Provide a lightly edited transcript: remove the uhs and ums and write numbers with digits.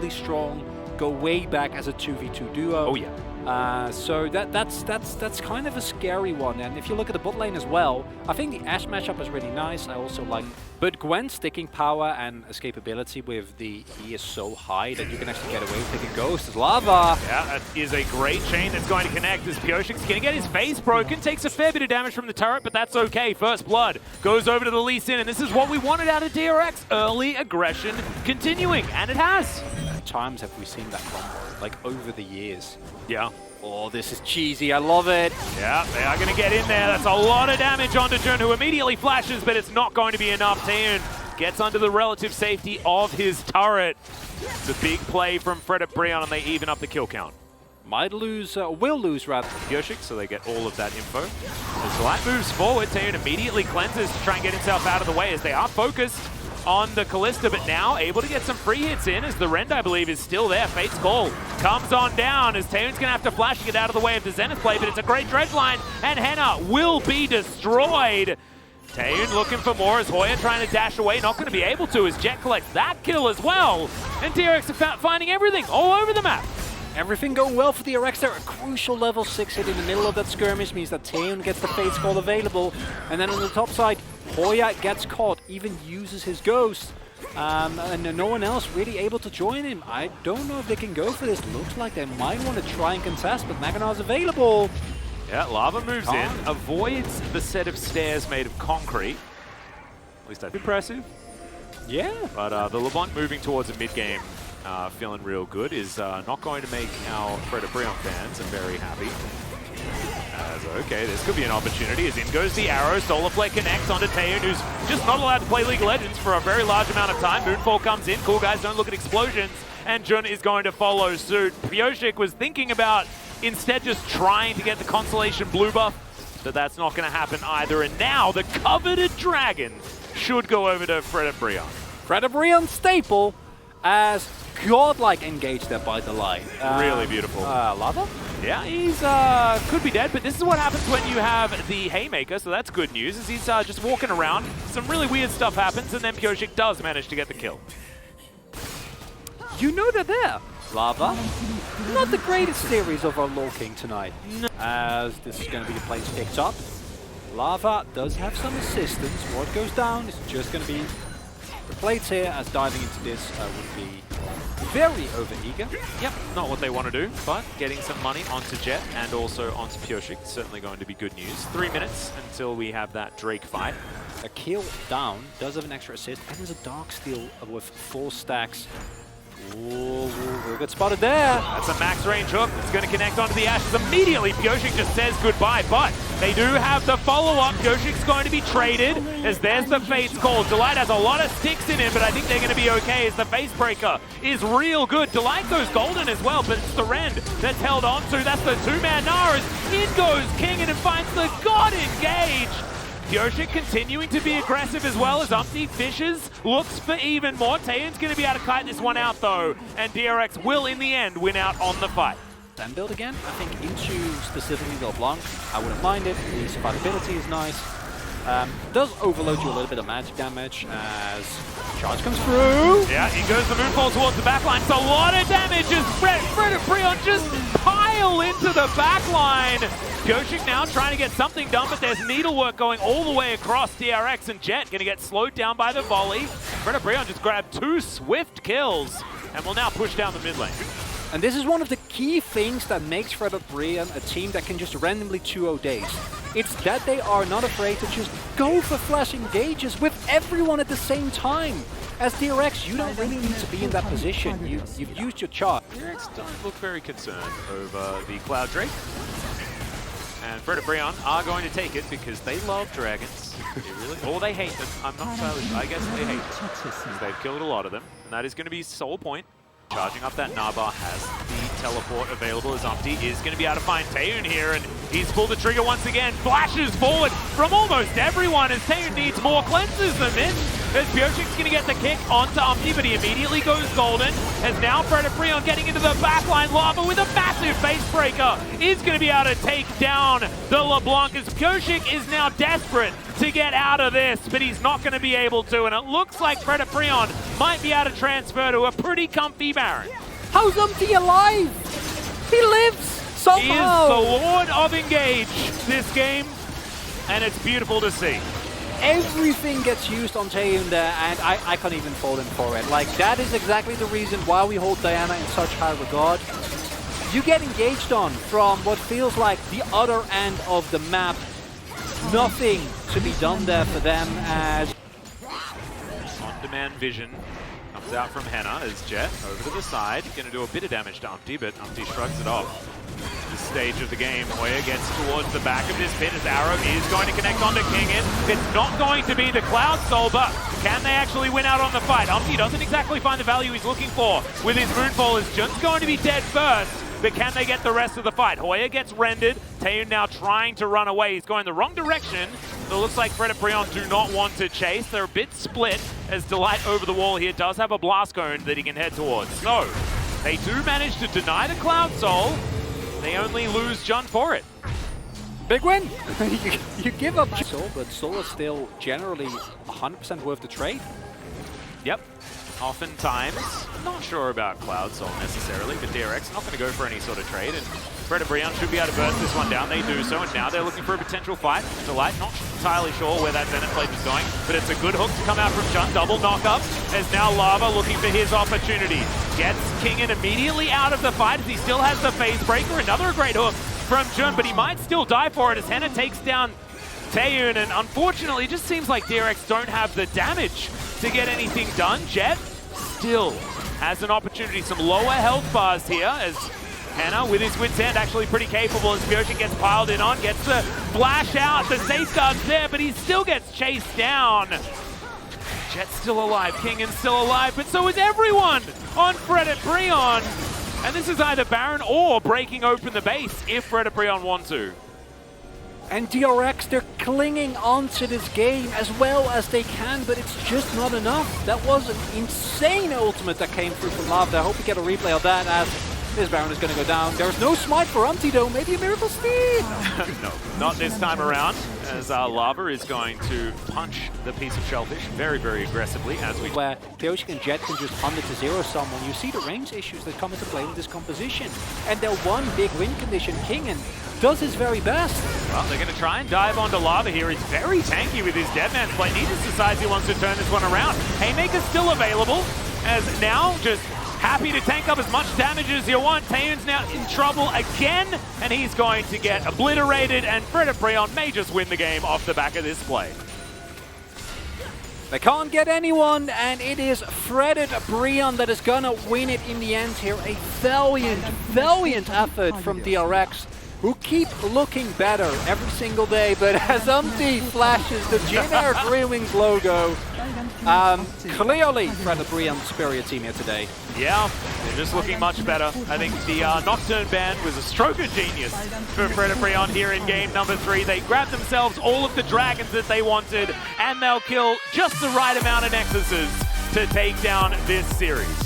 really strong, go way back as a 2v2 duo. Oh yeah. So that's kind of a scary one. And if you look at the bot lane as well, I think the Ashe matchup is really nice. I also like, but Gwen's sticking power and escapability with the E is so high that you can actually get away with taking Ghost as Lava. Yeah, that is a great chain that's going to connect as Pioshik's going to get his face broken, takes a fair bit of damage from the turret, but that's okay. First blood goes over to the Lee Sin, and this is what we wanted out of DRX. Early aggression continuing, and it has. How many times have we seen that combo, like over the years? Yeah. Oh, this is cheesy. I love it. Yeah, they are going to get in there. That's a lot of damage onto Jun, who immediately flashes, but it's not going to be enough. Taeyeon gets under the relative safety of his turret. It's a big play from FREDIT BRION, and they even up the kill count. Might lose, will lose rather. Pioshik, so they get all of that info. As Light moves forward, Taeyeon immediately cleanses to try and get himself out of the way as they are focused on the Kalista, but now able to get some free hits in as the Rend, I believe, is still there. Fate's Call comes on down as Taeyeon's going to have to flash to get out of the way of the Zenith play, but it's a great dredge line, and Henna will be destroyed. Taeyeon looking for more as Hoya trying to dash away, not going to be able to as Jet collects that kill as well. And DRX are finding everything all over the map. Everything going well for the DRX there. A crucial level 6 hit in the middle of that skirmish means that Taeyeon gets the Fate's Call available. And then on the top side, Hoya gets caught, even uses his Ghost. And no one else really able to join him. I don't know if they can go for this. Looks like they might want to try and contest, but Maganar's available. Yeah, Lava moves in, avoids the set of stairs made of concrete. At least that's impressive. Yeah. But the LeBlanc moving towards a mid-game, feeling real good, is not going to make our FREDIT BRION fans very happy. Okay, this could be an opportunity as in goes the arrow. Solar Flare connects onto Taeyeon, who's just not allowed to play League of Legends for a very large amount of time. Moonfall comes in. Cool guys don't look at explosions, and Jun is going to follow suit. Pioshik was thinking about instead just trying to get the Constellation blue buff, but that's not going to happen either. And now the coveted dragon should go over to FREDIT BRION. FREDIT BRION staple as godlike engaged there by the light. Really beautiful. Lava? Yeah, he's could be dead, but this is what happens when you have the Haymaker, so that's good news, as he's just walking around. Some really weird stuff happens, and then Pioshik does manage to get the kill. You know they're there. Lava. Not the greatest series of our Lord King tonight. No. As this is going to be the place picked up. Lava does have some assistance. What goes down is just going to be the plates here, as diving into this would be very overeager. Yep, not what they want to do, but getting some money onto Jet and also onto Pioshik is certainly going to be good news. 3 minutes until we have that Drake fight. A kill down, does have an extra assist, and there's a Darksteel with 4 stacks. Ooh, we'll get spotted there. That's a max range hook. It's going to connect onto the ashes immediately. Pioshik just says goodbye, but they do have the follow-up. Pioshik's going to be traded as there's the Fate's Call. Delight has a lot of sticks in him, but I think they're going to be okay as the Face Breaker is real good. Delight goes golden as well, but it's the Rend that's held on to. That's the two-man Naras. In goes King and finds the God Engage. Pioshik continuing to be aggressive as well as Umpty fishes, looks for even more. Taeyeon's going to be able to kite this one out though, and DRX will in the end win out on the fight. Then build again, I think into specifically the LeBlanc, I wouldn't mind it. The survivability is nice. Does overload you a little bit of magic damage as charge comes through. Yeah, in goes the Moonfall towards the backline. It's a lot of damage as FREDIT BRION just pile into the backline. Pioshik now trying to get something done, but there's needlework going all the way across. DRX and Jet going to get slowed down by the volley. FREDIT BRION just grabbed 2 swift kills and will now push down the mid lane. And this is one of the key things that makes FREDIT BRION a team that can just randomly 2-0 days. It's that they are not afraid to just go for flash engages with everyone at the same time. As DRX, you don't really need to be in that position. You've used your chart. DRX don't look very concerned over the Cloud Drake. And FREDIT BRION are going to take it because they love dragons. Or they hate them. I'm not entirely sure. I guess they hate them. Because they've killed a lot of them. And that is going to be Soul Point. Charging up that Naba has the teleport available as Umpty is going to be able to find Taeyeon here, and he's pulled the trigger once again. Flashes forward from almost everyone as Taeyeon needs more cleanses than this. as Piotr's going to get the kick onto Umpty, but he immediately goes golden. As now FREDIT BRION getting into the backline, Lava with a massive face breaker is going to be able to take down the LeBlanc, as Piotrek is now desperate to get out of this, but he's not going to be able to, and it looks like FREDIT BRION might be able to transfer to a pretty comfy Baron. How's Umpty alive? He lives somehow. He is the Lord of Engage this game, and it's beautiful to see. Everything gets used on Taeyun there, and I can't even fault him for it. Like, that is exactly the reason why we hold Diana in such high regard. You get engaged on from what feels like the other end of the map. Nothing to be done there for them, as on-demand vision comes out from Henna as Jet over to the side. Going to do a bit of damage to Umpty, but Umpty shrugs it off. This stage of the game, Hoya gets towards the back of this pit as Arrow is going to connect onto Kingin. It's not going to be the Cloud Soul, but can they actually win out on the fight? Umpty doesn't exactly find the value he's looking for with his Moonfall, as Jun's going to be dead first, but can they get the rest of the fight? Hoya gets rendered. Taeyun now trying to run away. He's going the wrong direction. It looks like FREDIT BRION do not want to chase. They're a bit split, as Delight over the wall here does have a blast cone that he can head towards. So, they do manage to deny the Cloud Soul. They only lose Jun for it. big win. you give up Soul, but Soul is still generally 100% worth the trade. Yep. Oftentimes, not sure about Cloud Soul necessarily, but DRX not going to go for any sort of trade, and FREDIT BRION should be able to burst this one down. They do so, and now they're looking for a potential fight. Delight, not entirely sure where that Zenith Blade is going, but it's a good hook to come out from Jun. Double knock-up, as now Lava looking for his opportunity. Gets Kingin immediately out of the fight, as he still has the phase breaker. Another great hook from Jun, but he might still die for it, as Henna takes down Taeyun, and unfortunately, it just seems like DRX don't have the damage to get anything done. Jet still has an opportunity, some lower health bars here, as Henna, with his wit's end, actually pretty capable, as Piotrek gets piled in on, gets the flash out, the safeguard's there, but he still gets chased down. Jet's still alive, Kingin's still alive, but so is everyone on FREDIT BRION. And this is either Baron or breaking open the base if FREDIT BRION want to. And DRX, they're clinging onto this game as well as they can, but it's just not enough. That was an insane ultimate that came through from Lava. I hope we get a replay of that, as this Baron is going to go down. There's no smite for Umpty though, maybe a Miracle Steed. No, not this time around, as Lava is going to punch the piece of shellfish very, very aggressively as we... Where Piotrek and Jet can just 100 to 0 someone. You see the range issues that come into play with this composition. And their one big win condition, Kingin, does his very best. Well, they're going to try and dive onto Lava here. He's very tanky with his Deadman's Blade. He just decides he wants to turn this one around. Haymaker's still available, as now just happy to tank up as much damage as you want. Taeyun's now in trouble again, and he's going to get obliterated, and FREDIT BRION may just win the game off the back of this play. They can't get anyone, and it is FREDIT BRION that is gonna win it in the end here. A valiant effort from DRX, who keep looking better every single day, but as Umpty flashes the generic Greenwings logo, clearly FREDIT BRION superior team here today. Yeah, they're just looking much better. I think the Nocturne ban was a stroke of genius for FREDIT BRION here in game number 3. They grabbed themselves all of the dragons that they wanted, and they'll kill just the right amount of Nexuses to take down this series.